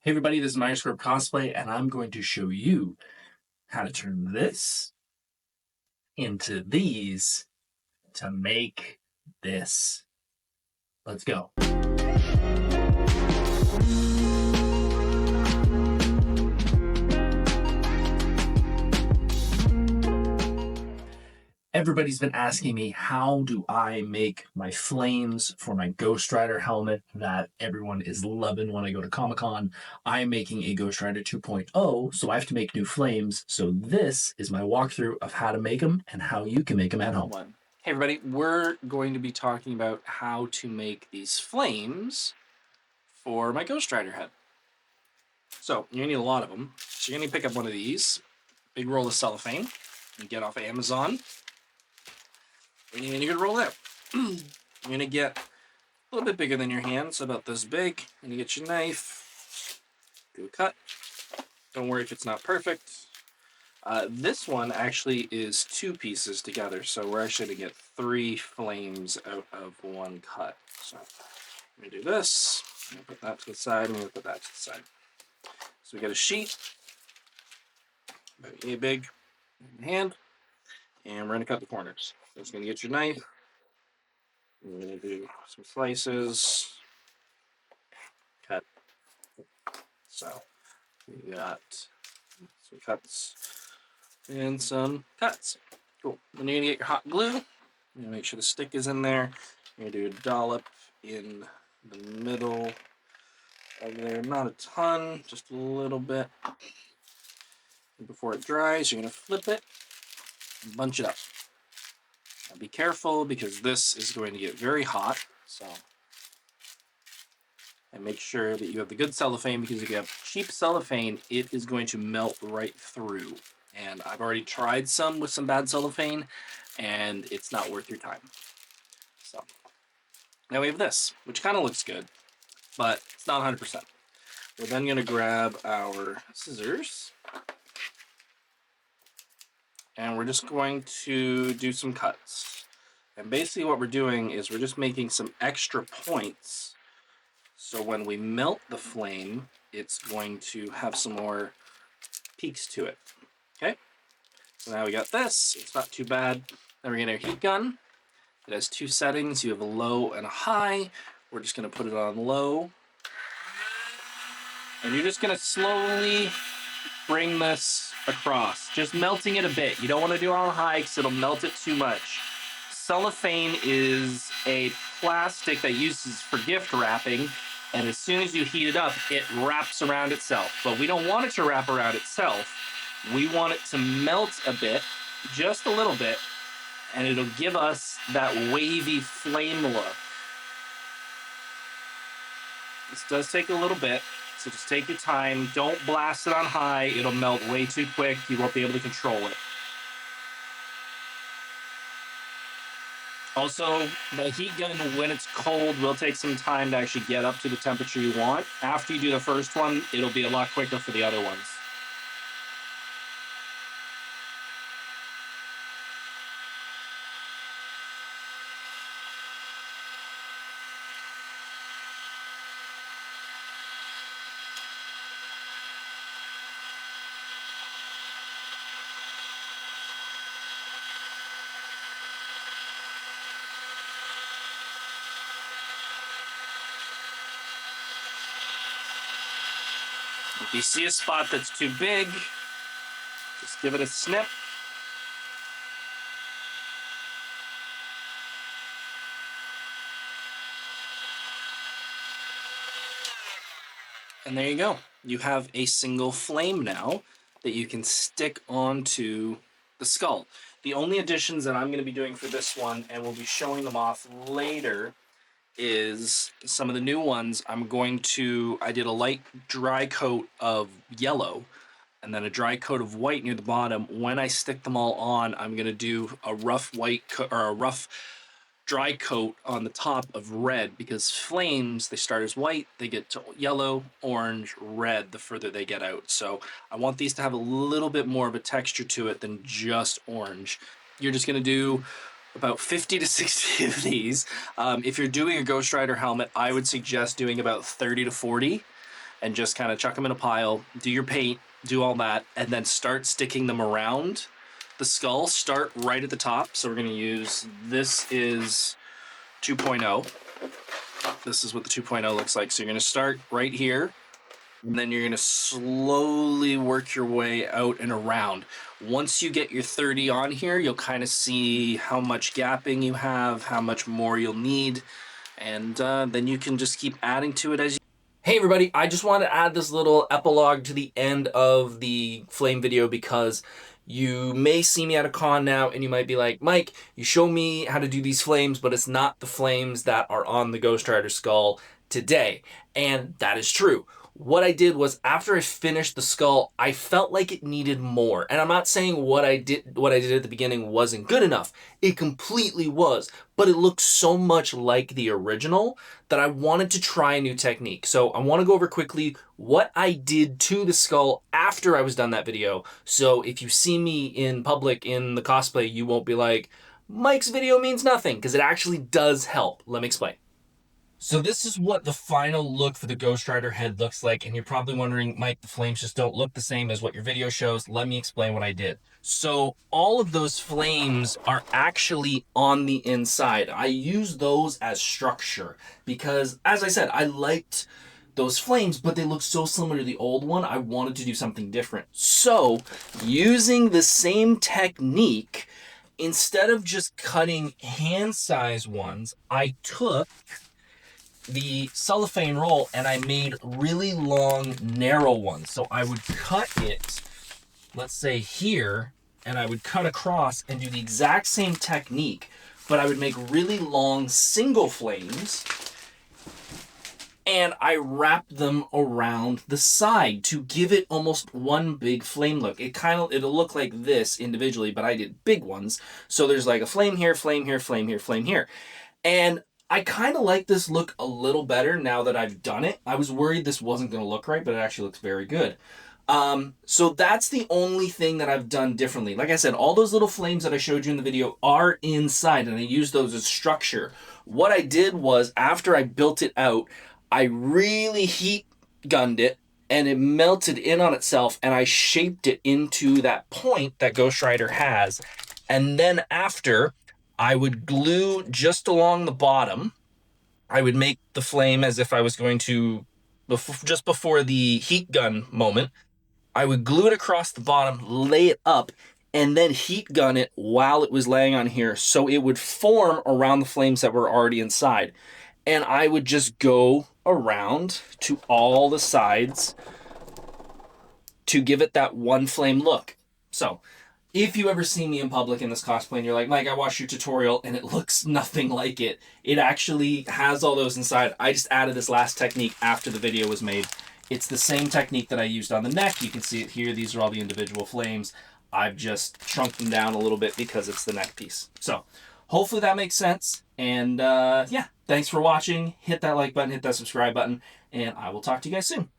Hey everybody, this is my Corp Cosplay, and I'm going to show you how to turn this into these to make this. Let's go. Everybody's been asking me, how do I make my flames for my Ghost Rider helmet that everyone is loving when I go to Comic-Con? I'm making a Ghost Rider 2.0, so I have to make new flames. So this is my walkthrough of how to make them and how you can make them at home. Hey everybody, we're going to be talking about how to make these flames for my Ghost Rider head. So you're gonna need a lot of them. So you're gonna pick up one of these, big roll of cellophane, you get off of Amazon. And you're gonna roll it out. You're gonna get a little bit bigger than your hand, so about this big. And you get your knife, do a cut. Don't worry if it's not perfect. This one actually is two pieces together, so we're actually gonna get 3 flames out of one cut. So I'm gonna do this. I'm gonna put that to the side. I'm gonna put that to the side. So we got a sheet, about a big in hand, and we're gonna cut the corners. So it's gonna get your knife. We're going to do some slices, cut. So we got some cuts and some cuts. Cool. Then you're going to get your hot glue. You're going to make sure the stick is in there. You're going to do a dollop in the middle of there. Not a ton, just a little bit. And before it dries, you're going to flip it and bunch it up. Now be careful because this is going to get very hot. So. And make sure that you have the good cellophane, because if you have cheap cellophane, it is going to melt right through. And I've already tried some with some bad cellophane, and it's not worth your time. So now we have this, which kind of looks good, but it's not 100%. We're then going to grab our scissors, and we're just going to do some cuts. And basically what we're doing is we're just making some extra points. So when we melt the flame, it's going to have some more peaks to it. Okay? So now we got this. It's not too bad. Then we're going to heat gun. It has 2 settings. You have a low and a high. We're just going to put it on low. And you're just going to slowly bring this across. Just melting it a bit. You don't want to do it on high because it'll melt it too much. Cellophane is a plastic that uses for gift wrapping. And as soon as you heat it up, it wraps around itself. But we don't want it to wrap around itself. We want it to melt a bit, just a little bit, and it'll give us that wavy flame look. This does take a little bit, so just take your time. Don't blast it on high. It'll melt way too quick. You won't be able to control it. Also, the heat gun, when it's cold, will take some time to actually get up to the temperature you want. After you do the first one, it'll be a lot quicker for the other ones. If you see a spot that's too big, just give it a snip. And there you go. You have a single flame now that you can stick onto the skull. The only additions that I'm going to be doing for this one, and we'll be showing them off later, is some of the new ones. I did a light dry coat of yellow and then a dry coat of white near the bottom. When I stick them all on, I'm going to do a rough dry coat on the top of red, because flames, they start as white, they get to yellow, orange, red the further they get out. So I want these to have a little bit more of a texture to it than just orange. You're just going to do about 50 to 60 of these. If you're doing a Ghost Rider helmet, I would suggest doing about 30 to 40. and just kind of chuck them in a pile, do your paint, do all that, and then start sticking them around the skull. Start right at the top. So we're going to use, this is 2.0. This is what the 2.0 looks like. So you're going to start right here, and then you're going to slowly work your way out and around. Once you get your 30 on here, you'll kind of see how much gapping you have, how much more you'll need, and then you can just keep adding to it as you... Hey everybody, I just want to add this little epilogue to the end of the flame video because you may see me at a con now and you might be like, Mike, you show me how to do these flames, but it's not the flames that are on the Ghost Rider skull today. And that is true. What I did was, after I finished the skull, I felt like it needed more. And I'm not saying what I did at the beginning wasn't good enough. It completely was. But it looked so much like the original that I wanted to try a new technique. So I want to go over quickly what I did to the skull after I was done that video. So if you see me in public in the cosplay, you won't be like, Mike's video means nothing, because it actually does help. Let me explain. So this is what the final look for the Ghost Rider head looks like, and you're probably wondering, Mike, the flames just don't look the same as what your video shows. Let me explain what I did. So all of those flames are actually on the inside. I use those as structure because, as I said, I liked those flames, but they look so similar to the old one, I wanted to do something different. So using the same technique, instead of just cutting hand-size ones, I took the cellophane roll and I made really long, narrow ones. So I would cut it, let's say here, and I would cut across and do the exact same technique, but I would make really long single flames and I wrapped them around the side to give it almost one big flame look. It'll look like this individually, but I did big ones. So there's like a flame here, flame here, flame here, flame here. And I kind of like this look a little better now that I've done it. I was worried this wasn't going to look right, but it actually looks very good. So that's the only thing that I've done differently. Like I said, all those little flames that I showed you in the video are inside, and I use those as structure. What I did was, after I built it out, I really heat gunned it, and it melted in on itself, and I shaped it into that point that Ghost Rider has. And then after, I would glue just along the bottom. I would make the flame as if I was going to, just before the heat gun moment, I would glue it across the bottom, lay it up, and then heat gun it while it was laying on here so it would form around the flames that were already inside. And I would just go around to all the sides to give it that one flame look. So if you ever see me in public in this cosplay and you're like, Mike, I watched your tutorial and it looks nothing like it, it actually has all those inside. I just added this last technique after the video was made. It's the same technique that I used on the neck. You can see it here. These are all the individual flames. I've just shrunk them down a little bit because it's the neck piece. So hopefully that makes sense. And yeah, thanks for watching. Hit that like button, hit that subscribe button, and I will talk to you guys soon.